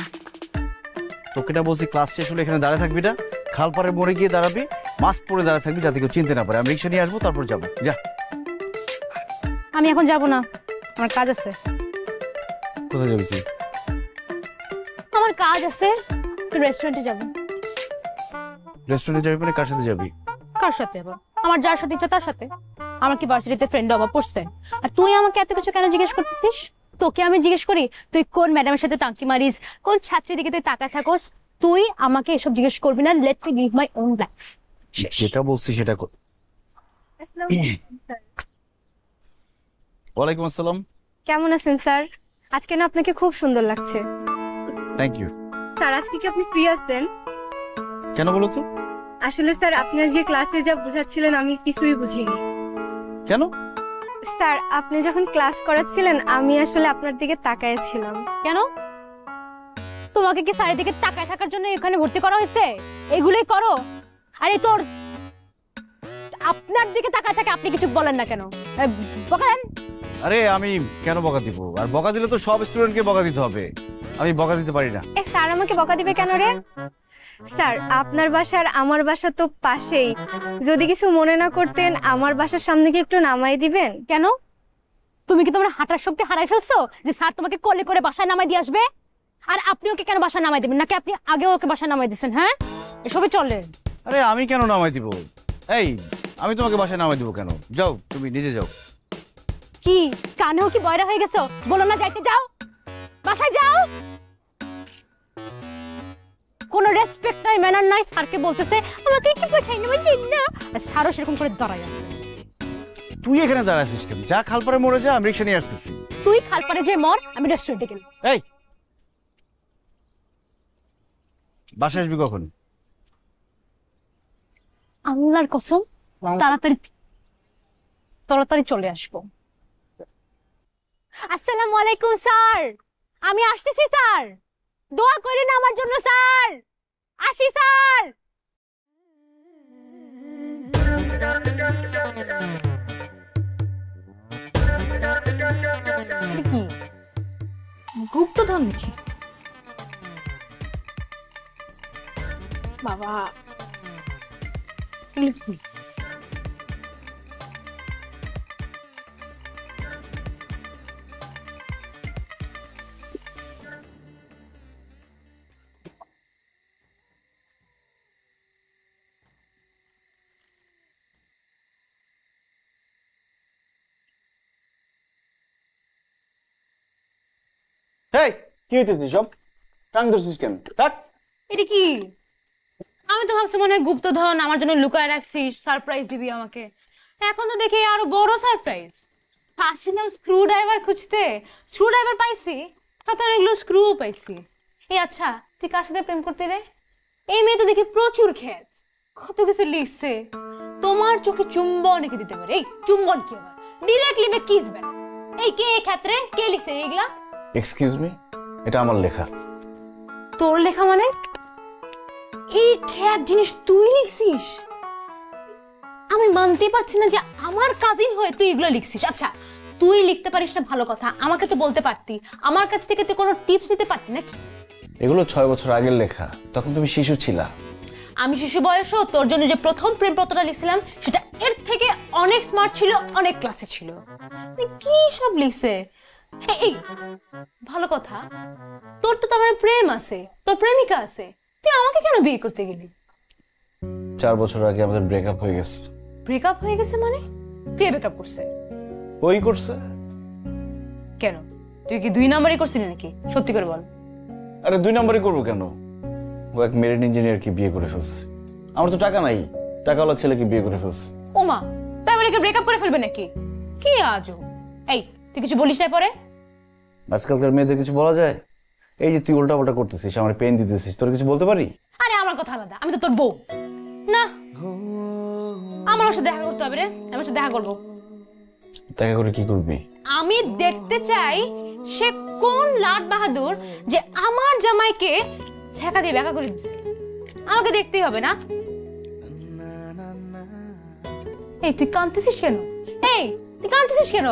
তোকে না বলছি ক্লাস শেষ হলে এখানে দাঁড়িয়ে থাকবি না, খালপাড়ে মোড়ে গিয়ে দাঁড়াবি, মাস্ক পরে দাঁড়িয়ে থাকবি যাতে কেউ চিনতে না পারে। আমি রিক্সা নিয়ে আসবো, তারপর যাবো। যা। আমি এখন যাব না, আমার কাজ আছে। কোথায় যাবি তুই? আমার কাজ আছে, তুই রেস্টুরেন্টে যাব। রেস্টুরেন্টে যাবি মানে কার সাথে যাবি? কার সাথে আবার? আমার যার সাথে ইচ্ছা তার সাথে। আমার কি ভার্সিটিতে ফ্রেন্ড অভাব পড়ছে? আর তুই আমাকে এত কিছু কেন জিজ্ঞেস করতেছিস? তোকে আমি জিজ্ঞেস করি তুই কোন ম্যাডামের সাথে টাঙ্কি মারিস, কোন ছাত্রীর দিকে তুই তাকায় থাকোস? তুই আমাকে এসব জিজ্ঞেস করবি না। Let me live my own life. যেটা বলছি সেটা কর। ওয়ালাইকুম আসসালাম। কেমন আছেন স্যার? আজকে না আপনাকে খুব সুন্দর লাগছে। Thank you. স্যার আজকে কি আপনি ফ্রি আছেন? কেন বলো তো? আসলে স্যার আপনি আজকে ক্লাসে যা বুঝাচ্ছিলেন আমি কিছুই বুঝিনি। কেন? স্যার আপনি যখন ক্লাস করাচ্ছিলেন আমি আসলে আপনার দিকে তাকাইছিলাম। কেন? তোমাকে কি স্যারের দিকে তাকায় থাকার জন্য এখানে ভর্তি করা হয়েছে? এগুলোই করো। আরে তোর আপনার দিকে তাকায় থাকে, আপনি কিছু বলেন না কেন? বকা দেন। আরে আমি কেন বকা দিব? আর বকা দিলে তো সব স্টুডেন্টকে বকা দিতে হবে, আমি বকা দিতে পারি না। স্যার আমাকে বকা দিবে কেন রে? স্যার আপনার বাসা আর আমার বাসা তো পাশেই, যদি কিছু মনে না করতেন আমার বাসার সামনে কি একটু নামাই দিবেন? কেন? তুমি কি তোমার হাঁটার শক্তি হারাই ফেলছো যে স্যার তোমাকে কোলে করে বাসায় নামাই দিয়ে আসবে? আর আপনি ওকে কেন বাসায় নামাই দিবেন? নাকি আপনি আগেও ওকে বাসায় নামাই দিয়েছেন? হ্যাঁ, এসবে চলে। আরে আমি কেন নামাই দিব? এই আমি তোমাকে বাসায় নামাই দিব কেন? যাও, তুমি নিজে যাও। কি কানেও কি বয়রা হয়ে গেছো? বলো না যাইতে, যাও বাসায় যাও। কোনো রেসপেক্ট নাই, ম্যানার নাই। স্যারকে বলতেছে আমাকে কি পাঠাই না বলেন না, আর স্যারও সেরকম করে দাঁড়ায় আছে। তুই এখানে দাঁড়াছিস কেন? যা খালপাড়ে মরে যা, আমি রিকশা নিয়ে আসতেছি। তুই খালপাড়ে যে মর, আমি রেস্টুরেন্টে গেলাম। এই বাসায় আসবি কখন? আল্লাহর কসম তাড়াতাড়ি তাড়াতাড়ি চলে আসবো। আসসালামু আলাইকুম স্যার, আমি আসতেছি স্যার, দোয়া করেন আমার জন্য স্যার। আসি স্যার। কি গুপ্তধন নাকি? বাবা এই কি হইতেছিস সব? টাং ধরছিস কেন? থাক। এটা কি? আমি তো ভাবছি মনে হয় গুপ্তধন আমার জন্য লুকায় রাখছিস, সারপ্রাইজ দিবি আমাকে। এখন তো দেখি আরো বড় সারপ্রাইজ। আসছিলাম স্ক্রু ড্রাইভার খুঁজতে, স্ক্রু ড্রাইভার পাইছি, সাথে অনেকগুলো স্ক্রুও পাইছি। এই আচ্ছা, তুই কার সাথে প্রেম করতে রে? এই মেয়ে তো দেখি প্রচুর খ্যাত, কত কিছু লিখছে। তোমার চোখে চুম্বন এঁকে দিতে পারে। এই চুম্বন কি আবার? ডিরেক্টলি মে কিস বেটা। এই কে ক্ষেত্রে কে লিখছে এইগুলা? এক্সকিউজ মি, এটা আমার লেখা। তোর লেখা মানে? এই খ্যাত জিনিস তুই লিখছিস? আমি মানতেই পারছি না যে আমার কাজিন হয়ে তুই এগুলো লিখছিস। আচ্ছা তুই লিখতে পারিস না ভালো কথা, আমাকে তো বলতে পারতি, আমার কাছ থেকে তুই কোনো টিপস দিতে পারতি নাকি? এগুলো 6 বছর আগের লেখা, তখন তুমি শিশু ছিলা। আমি শিশু বয়সও তোর জন্য যে প্রথম প্রেমপত্রটা লিখছিলাম সেটা এর থেকে অনেক স্মার্ট ছিল, অনেক ক্লাসে ছিল। কি সব লিখছে? এই ভালো কথা, তোর তো তোমার প্রেম আছে, তোর প্রেমিকা আছে, তুই আমাকে কেন বিয়ে করতে গেলি? 4 বছর আগে আমাদের ব্রেকআপ হয়ে গেছে। ব্রেকআপ হয়ে গেছে মানে? কে ব্রেকআপ করছে? ওই করছে। কেন তুই কি 2 নাম্বারই করছিলি নাকি? সত্যি করে বল। আরে 2 নাম্বারই করবো কেন? ও এক মেরিন ইঞ্জিনিয়ারকে বিয়ে করে ফেলছে। আমার তো টাকা নাই, টাকাওয়ালা ছেলেকে বিয়ে করে ফেলছে। ওমা, তাই বলে কি ব্রেকআপ করে ফেলবে নাকি? কি আজব। এই তুই কিছু বলিস না পরে? আজকালকার মেয়েদের কিছু বলা যায়? এই যে তুই উল্টাপাল্টা করতেছিস, আমার পেন দিতেছিস, তোর কিছু বলতে পারি? আরে আমার কথা আলাদা, আমি তো তোর বউ না। আমার সাথে দেখা করতে হবে রে, আমার সাথে দেখা করবো। দেখা করে কি করবি? আমি দেখতে চাই সে কোন লাট বাহাদুর যে আমার জামাইকে ঠেকা দিয়ে দেখা করে দিচ্ছে। আমাকে দেখতেই হবে না? এই তুই কাঁদতেছিস কেন? এই তুই কাঁদতেছিস কেন?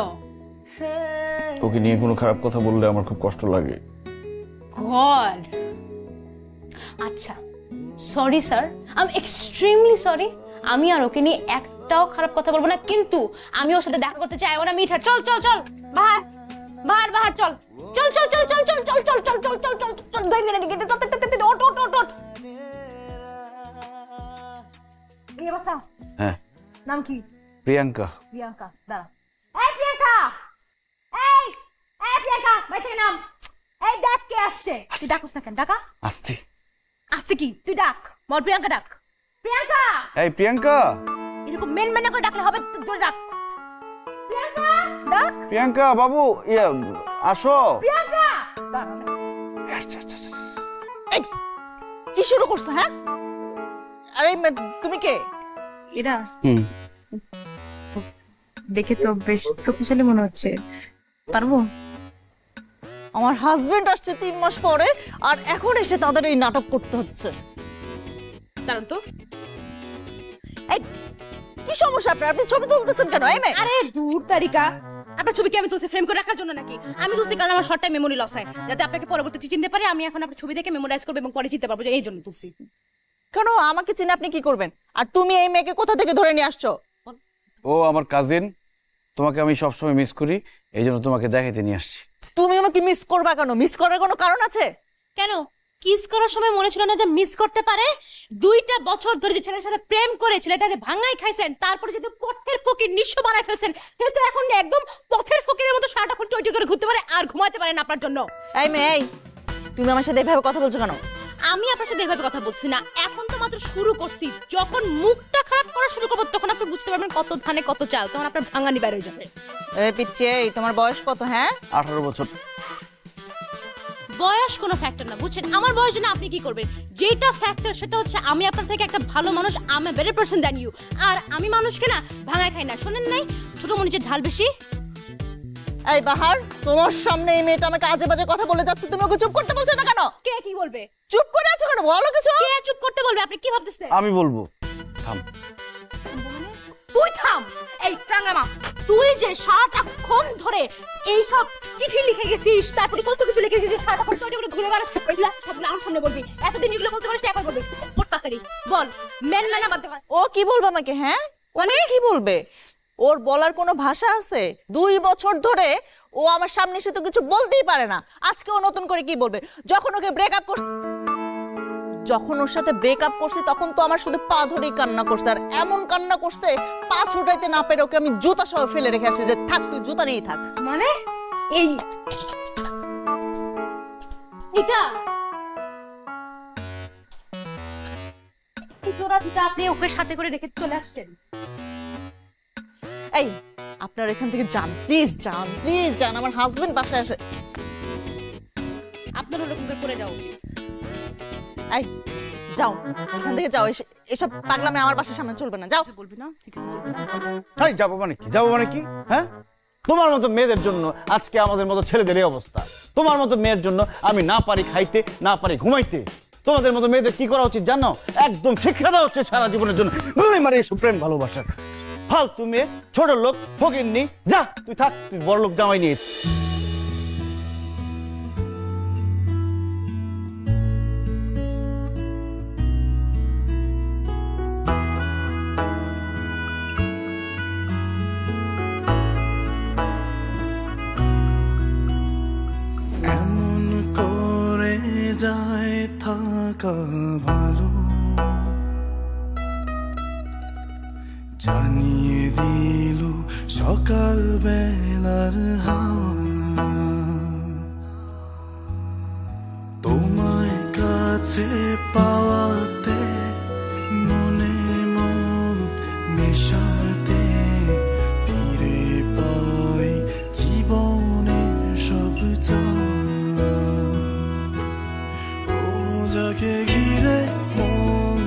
ওকে নিয়ে কোনো খারাপ কথা বললে আমার খুব কষ্ট লাগে। গড, আচ্ছা sorry sir, I am extremely sorry. আমি আর ওকে নিয়ে একটাও খারাপ কথা বলবো না, কিন্তু আমি ওর সাথে দেখা করতে চাই না। মিট হার, চল চল চল বাহার বাহার বাহার, চল চল চল চল চল চল চল চল চল চল চল চল চল, 2 মিনিট গেটে ওট ওট ওট ওট। এই বাসা, হ্যাঁ নাম কি? প্রিয়াঙ্কা। প্রিয়াঙ্কা, দাঁড়া। এই প্রিয়াঙ্কা, এই এই প্রিয়াঙ্কা, ভাই থেকে নাম। এই ডাক, কে আসছে? তুই ডাকুস না কেন? ডাকা আস্তে আসতে কি? তুই ডাক, বল প্রিয়াঙ্কা ডাক। প্রিয়াঙ্কা, এই প্রিয়াঙ্কা। এরকম মেন মেন করে ডাকলে হবে? জোরে ডাক। প্রিয়াঙ্কা ডাক। প্রিয়াঙ্কা বাবু, আসো। প্রিয়াঙ্কা, এই কি শুরু করছ? হ্যাঁ, আরে তুমি কে? এরা দেখে তো বেশ প্রকৌশলী মনে হচ্ছে, পারবো? আমার হাজবেন্ড আসছে 3 মাস পরে, আর এখন এসে তাদের এই নাটক করতে হচ্ছে। দাঁড়ান তো, এই কি সমস্যা আপনার? আপনি ছবি তুলতেছেন কেন? এই মেয়ে, আরে দূর তারিকা, আপনার ছবি কি আমি তুলছি ফ্রেম করে রাখার জন্য নাকি? আমি তুলছি কারণ আমার শর্ট টাইম মেমোরি লস হয়, যাতে আপনাকে পরবর্তীতে চিনতে পারে। আমি এখন আপনার ছবি দেখে মেমোরাইজ করব এবং পরে চিনতে পারবো, এই জন্য তুলছি। কেন আমাকে চিনে আপনি কি করবেন? আর তুমি এই মেয়েকে কোথা থেকে ধরে নিয়ে আসছো? ও আমার কাজিন, তোমাকে আমি সবসময় মিস করি, এই জন্য তোমাকে দেখাইতে নিয়ে আসছি। তুমি আমাকে মিস করবা কেন? মিস করার কোনো কারণ আছে? কেন, কিস করার সময় মনে ছিল না যে মিস করতে পারে? 2টা বছর ধরে যে ছেলের সাথে প্রেম করে ছেলেটাকে ভাঙাই খাইছেন, তারপরে যদি পথের ফকির নিঃস্ব বানায় ফেলছেন, সে তো এখন একদম পথের ফকিরের মতো সারাটাক্ষণ টইটই করে ঘুরতে পারে আর ঘুমাতে পারে না আপনার জন্য। এই মেয়ে, এই তুমি আমার সাথে এভাবে কথা বলছো কেন? আমি আপনার সাথে এভাবে কথা বলছি না, এখন তো মাত্র শুরু করছি। যখন মুখটা খারাপ করা শুরু করবো তখন আপনি বুঝতে পারবেন কত ধানে কত চাল, তখন আপনার ভাঙানি বের হয়ে যাবে। এই পিচ্চি, তোমার বয়স কত? হ্যাঁ, 18 বছর। বয়স কোনো ফ্যাক্টর না, বুঝছেন? আমার বয়স জন্য আপনি কি করবেন? যেটা ফ্যাক্টর সেটা হচ্ছে আমি আপনার থেকে একটা ভালো মানুষ, আমি বেটার পারসন দ্যান ইউ। আর আমি মানুষকে না ভাঙায় খাই না, শোনেন নাই? ছোট মরিচের ঝাল বেশি। এই বাহার, তোমার সামনে এই মেয়েটা আমাকে আজে বাজে কথা বলে যাচ্ছে, তুমি ওকে চুপ করতে বলছো না কেন? কে কি বলবে? চুপ করে আছো কেন? বলো কিছু। কে চুপ করতে বলবে? আপনি কি ভাবতেছেন? আমি বলবো। থাম। তুই থাম। এই টাঙ্গামা, তুই যে সারাটাক্ষণ ধরে এই সব চিঠি লিখে গেছিস, তারপরে কত কিছু লিখে গেছিস, সারাটাক্ষণ টয়টে করে ঘুরে বেড়াস, ওইগুলো সবগুলো আমার সামনে বলবি। এতদিন যেগুলো বলতে পারিস এখন বলবি। ওর তাড়াতাড়ি বল, মেন মেনা বাদ কর। ও কি বলবে আমাকে? হ্যাঁ, মানে কি বলবে? ওর বলার কোনো ভাষা আছে? 2 বছর ধরে ও আমার সামনে এসে তো কিছু বলতেই পারে না, আজকে ও নতুন করে কি বলবে? যখন ওকে ব্রেকআপ করছি, যখন ওর সাথে ব্রেকআপ করছি তখন তো আমার শুধু পা ধরেই কান্না করছে, আর এমন কান্না করছে পা ছোটাইতে না পেরে ওকে আমি জুতা সহ ফেলে রেখে আসছি যে থাক, তুই জুতা নিয়েই থাক। মানে এই এটা জোড়া জুতা আপনি ওকে সাথে করে রেখে চলে আসছেন? এই আপনার এখান থেকে যান প্লিজ, যান প্লিজ, যান। আমার হাজবেন্ড বাসায় আসে। আপনার ওরকম করে পড়ে যাওয়া উচিত। এই যাও, এখান থেকে যাও। এসব পাগলামে আমার বাসার সামনে চলবে না। যাও। বলবি না, ঠিক আছে বলবি না। এই যাবো মানে কি? যাবো মানে কি? হ্যাঁ, তোমার মতো মেয়েদের জন্য আজকে আমাদের মতো ছেলেদের এই অবস্থা। তোমার মতো মেয়ের জন্য আমি না পারি খাইতে, না পারি ঘুমাইতে। তোমাদের মতো মেয়েদের কি করা উচিত জানো? একদম শিক্ষা দেওয়া হচ্ছে সারা জীবনের জন্য। গুলি মারে এসব প্রেম ভালোবাসা। ফালতু মেয়ে, ছোট লোক, ফকিন্নি। যা তুই থাক, তুই বড় লোক জামাই নিয়ে। যায় থাকা ভালো, জানিয়ে দিল সকাল বেলার হাওয়া, তোমায় কাছে পাওয়াতে মনে মন মেশাতে ফিরে পাই জীবনের সব যাকে ঘিরে মন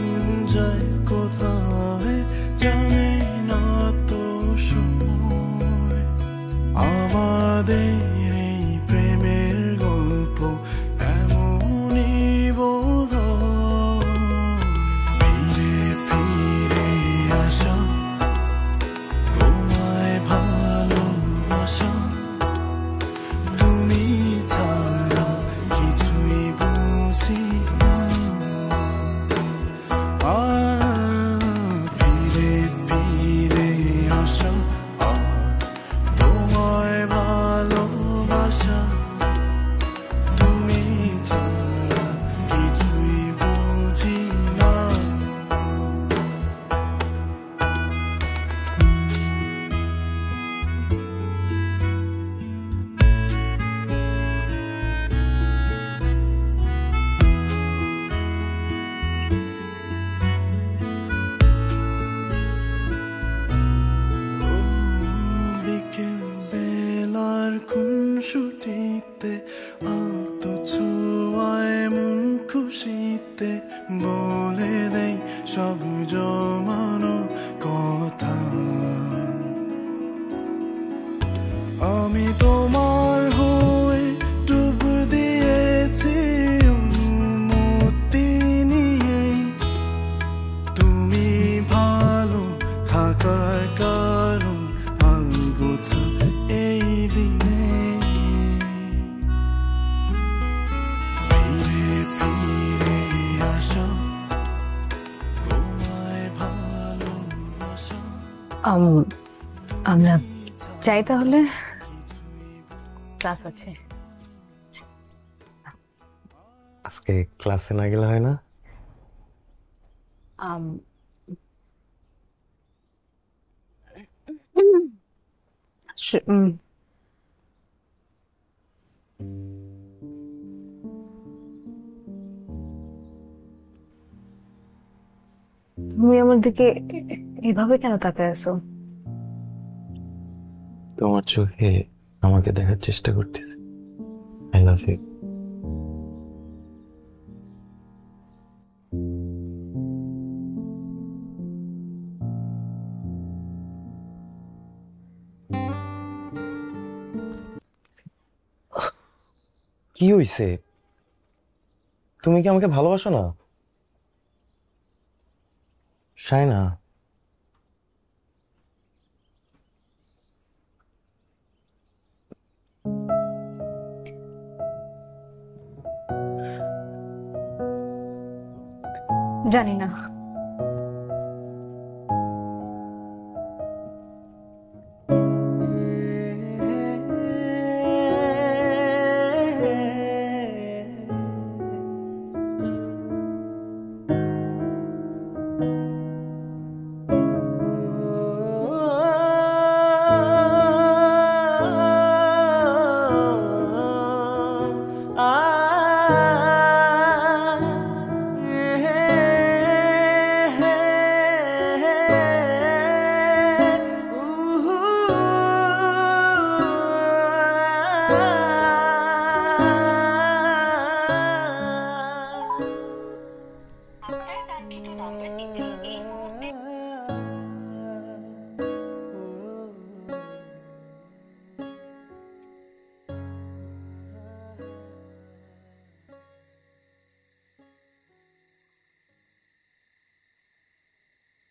যায় কোথায় জানে না তো সময়। আমাদের এই প্রেমের গল্প এমনই বোধহয়। বলে দেই সব জমানো কথা। আমি তোমার হয়ে ডুব দিয়েছি অনুমতি নিয়ে, তুমি ভালো থাকার কারণ আলগোছা এই দিনে। ফিরে ফিরে আসা তোমায় ভালোবাসা। আমরা যাই তাহলে, ক্লাস আছে। আজকে ক্লাসে না গেলে হয় না? তুমি আমার দিকে এভাবে কেন তাকায় আছো? তোমার চোখে আমাকে দেখার চেষ্টা করতেছি। I love you. কি হইছে? তুমি কি আমাকে ভালোবাসো না শায়না? জানি না।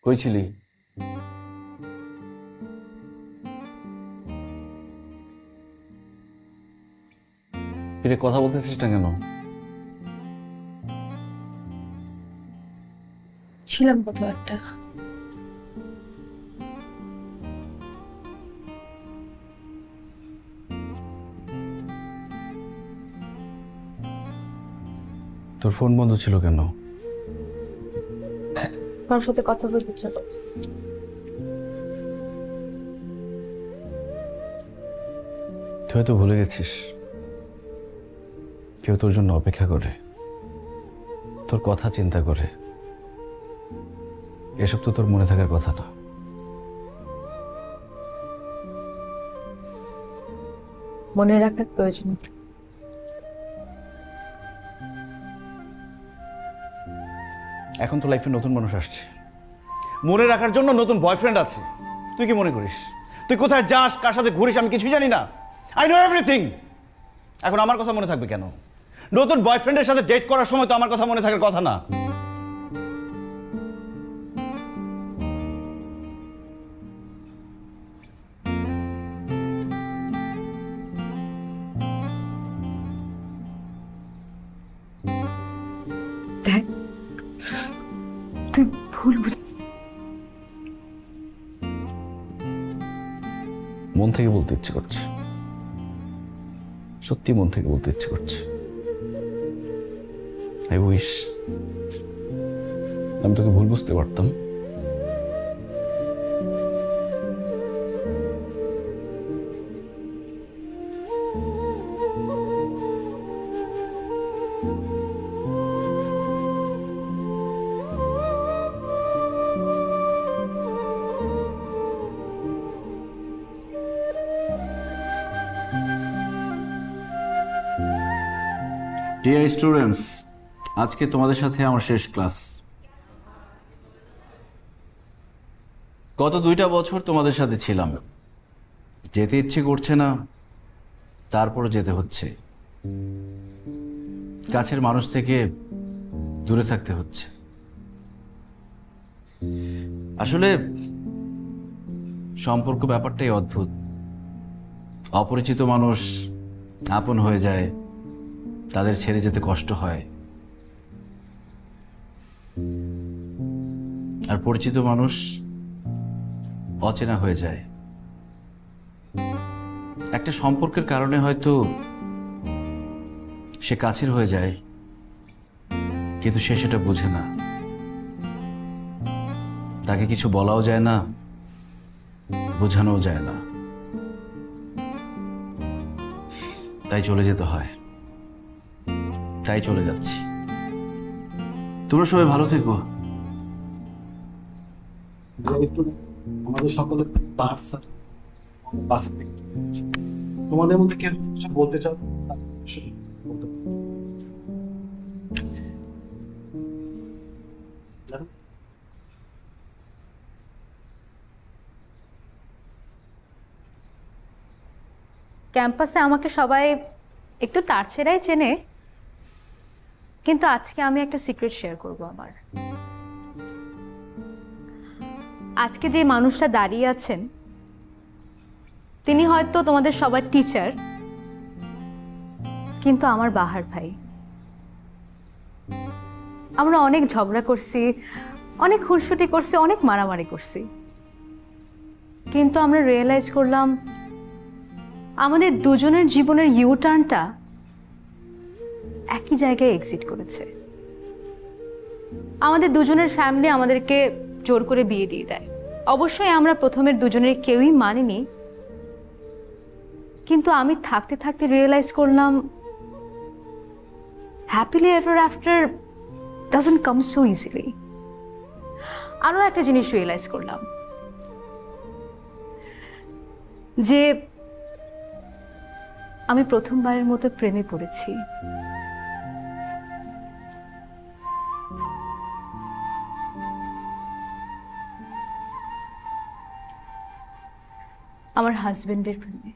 কই ছিলি? ফিরে কথা বলতেছিস না কেন? ছিলাম কত একটা। তোর ফোন বন্ধ ছিল কেন? তোমার সাথে কথা বলতে ইচ্ছা করছে। তুই হয়তো ভুলে গেছিস কেউ তোর জন্য অপেক্ষা করে, তোর কথা চিন্তা করে। এসব তো তোর মনে থাকার কথা না। মনে রাখার প্রয়োজন। এখন তো লাইফে নতুন মানুষ আসছে, মনে রাখার জন্য নতুন বয়ফ্রেন্ড আছে। তুই কি মনে করিস তুই কোথায় যাস, কার সাথে ঘুরিস আমি কিছুই জানি না? I know everything. এখন আমার কথা মনে থাকবে কেন? নতুন বয়ফ্রেন্ডের সাথে ডেট করার সময় তো আমার কথা মনে থাকার কথা না। দেখ, তুই ভুল বুঝছিস। মন থেকে বলতে ইচ্ছে করছে, সত্যি মন থেকে বলতে ইচ্ছে করছে। আই উইশ আমি তোকে ভুল বুঝতে পারতাম। Dear students, আজকে তোমাদের সাথে আমার শেষ ক্লাস। গত 2টা বছর তোমাদের সাথে ছিলাম, যেতে ইচ্ছে করছে না, তারপরও যেতে হচ্ছে। কাছের মানুষ থেকে দূরে থাকতে হচ্ছে। আসলে সম্পর্ক ব্যাপারটাই অদ্ভুত। অপরিচিত মানুষ আপন হয়ে যায়, তাদের ছেড়ে যেতে কষ্ট হয়, আর পরিচিত মানুষ অচেনা হয়ে যায়। একটা সম্পর্কের কারণে হয়তো সে কাছের হয়ে যায়, কিন্তু সে সেটা বোঝে না। তাকে কিছু বলাও যায় না, বোঝানোও যায় না, তাই চলে যেতে হয়। তাই চলে যাচ্ছি। তোমরা সবাই ভালো থেকো। আমাদের সকলে তোমাদের মধ্যে কেউ কিছু বলতে চাও? ক্যাম্পাসে আমাকে সবাই একটু তার ছেড়াই চেনে, কিন্তু আজকে আমি একটা সিক্রেট শেয়ার করব। আমার আজকে যে মানুষটা দাঁড়িয়ে আছেন, তিনি হয়তো তোমাদের সবার টিচার, কিন্তু আমার বাহার ভাই। আমরা অনেক ঝগড়া করছি, অনেক খুনসুটি করছি, অনেক মারামারি করছি, কিন্তু আমরা রিয়েলাইজ করলাম আমাদের দুজনের জীবনের ইউটার্নটা একই জায়গায় এক্সিট করেছে। আমাদের দুজনের ফ্যামিলি আমাদেরকে জোর করে বিয়ে দিয়ে দেয়। অবশ্যই আমরা প্রথমের দুজনের কেউই মানিনি, কিন্তু আমি থাকতে থাকতে রিয়েলাইজ করলাম happily ever after doesn't come so easily. আরো একটা জিনিস রিয়েলাইজ করলাম যে আমি প্রথমবারের মতো প্রেমে পড়েছি। আমার হাজবেন্ডের প্রেমে।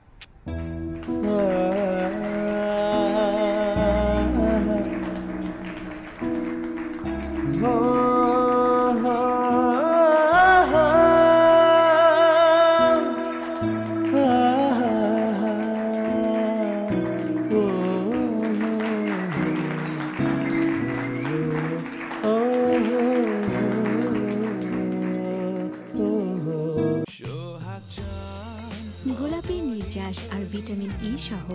গোলাপি নির্যাস আর ভিটামিন ই সহ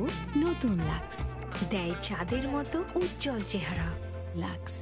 নতুন লাক্স দেয় চাঁদের মতো উজ্জ্বল চেহারা। লাক্স।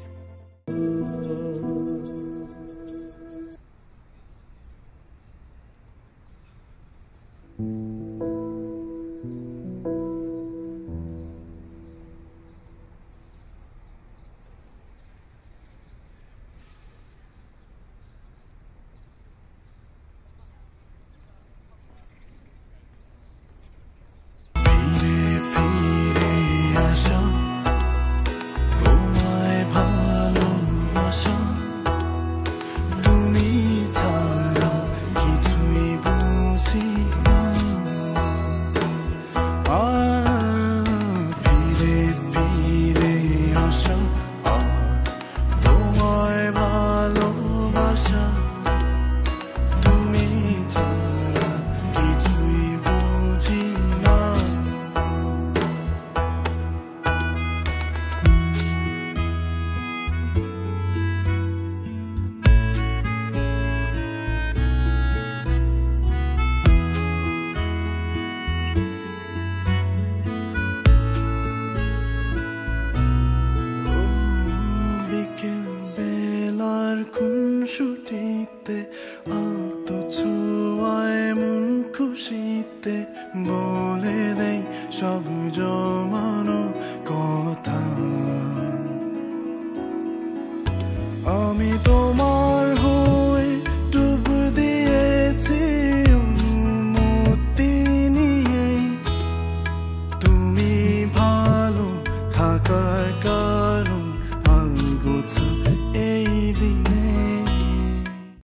খুনসুটিতে আতো ছোঁয়ায় মন খুশিতে বলে দেই সব জমানো কথা। আমি তো